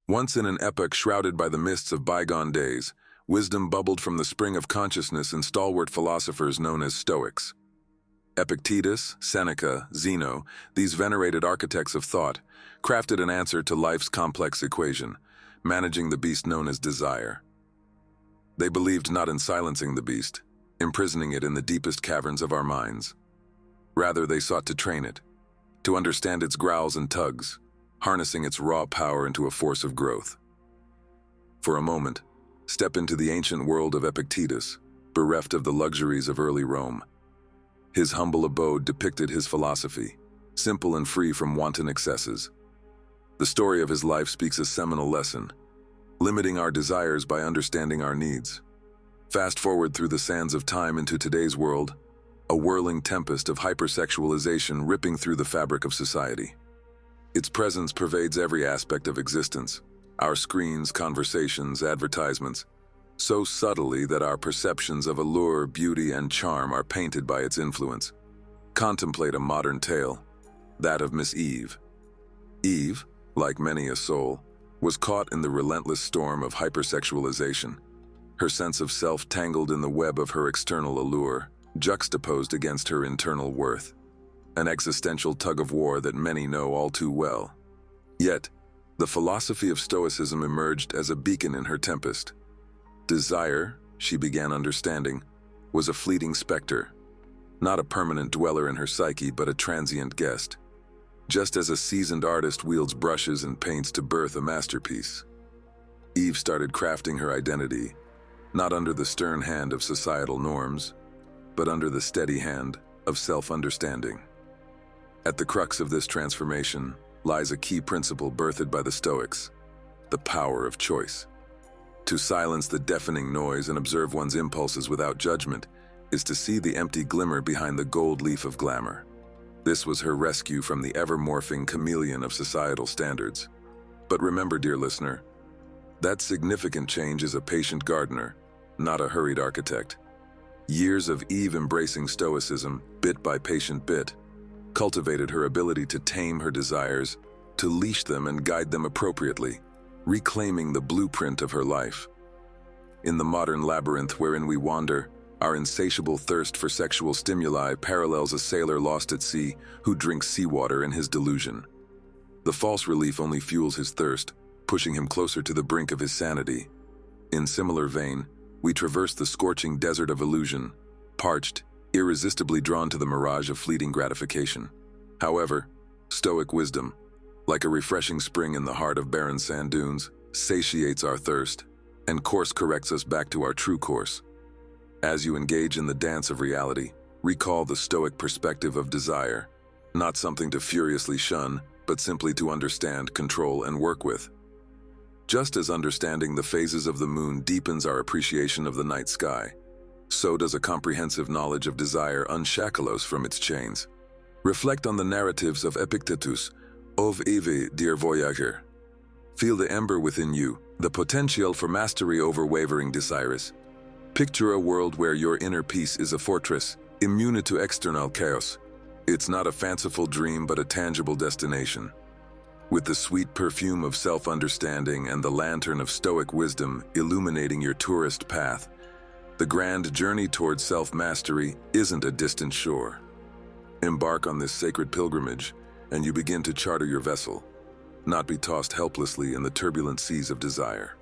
Once in an epoch shrouded by the mists of bygone days, wisdom bubbled from the spring of consciousness in stalwart philosophers known as Stoics. Epictetus, Seneca, Zeno, these venerated architects of thought, crafted an answer to life's complex equation, managing the beast known as desire. They believed not in silencing the beast, imprisoning it in the deepest caverns of our minds. Rather, they sought to train it, to understand its growls and tugs, harnessing its raw power into a force of growth. For a moment, step into the ancient world of Epictetus, bereft of the luxuries of early Rome. His humble abode depicted his philosophy, simple and free from wanton excesses. The story of his life speaks a seminal lesson, limiting our desires by understanding our needs. Fast forward through the sands of time into today's world, a whirling tempest of hypersexualization ripping through the fabric of society. Its presence pervades every aspect of existence, our screens, conversations, advertisements, so subtly that our perceptions of allure, beauty, and charm are painted by its influence. Contemplate a modern tale, that of Miss Eve. Eve, like many a soul, was caught in the relentless storm of hypersexualization, her sense of self tangled in the web of her external allure, juxtaposed against her internal worth. An existential tug-of-war that many know all too well. Yet, the philosophy of Stoicism emerged as a beacon in her tempest. Desire, she began understanding, was a fleeting specter, not a permanent dweller in her psyche but a transient guest, just as a seasoned artist wields brushes and paints to birth a masterpiece. Eve started crafting her identity, not under the stern hand of societal norms, but under the steady hand of self-understanding. At the crux of this transformation lies a key principle birthed by the Stoics, the power of choice. To silence the deafening noise and observe one's impulses without judgment is to see the empty glimmer behind the gold leaf of glamour. This was her rescue from the ever-morphing chameleon of societal standards. But remember, dear listener, that significant change is a patient gardener, not a hurried architect. Years of Eve embracing Stoicism, bit by patient bit, cultivated her ability to tame her desires, to leash them and guide them appropriately, reclaiming the blueprint of her life. In the modern labyrinth wherein we wander, our insatiable thirst for sexual stimuli parallels a sailor lost at sea who drinks seawater in his delusion. The false relief only fuels his thirst, pushing him closer to the brink of his sanity. In similar vein, we traverse the scorching desert of illusion, parched, irresistibly drawn to the mirage of fleeting gratification. However, Stoic wisdom, like a refreshing spring in the heart of barren sand dunes, satiates our thirst and course corrects us back to our true course. As you engage in the dance of reality, recall the Stoic perspective of desire, not something to furiously shun, but simply to understand, control, and work with. Just as understanding the phases of the moon deepens our appreciation of the night sky, so does a comprehensive knowledge of desire unshackle us from its chains. Reflect on the narratives of Epictetus, of Eve, dear voyager. Feel the ember within you, the potential for mastery over wavering desires. Picture a world where your inner peace is a fortress, immune to external chaos. It's not a fanciful dream but a tangible destination. With the sweet perfume of self-understanding and the lantern of Stoic wisdom illuminating your tourist path, the grand journey towards self-mastery isn't a distant shore. Embark on this sacred pilgrimage, and you begin to charter your vessel, not be tossed helplessly in the turbulent seas of desire.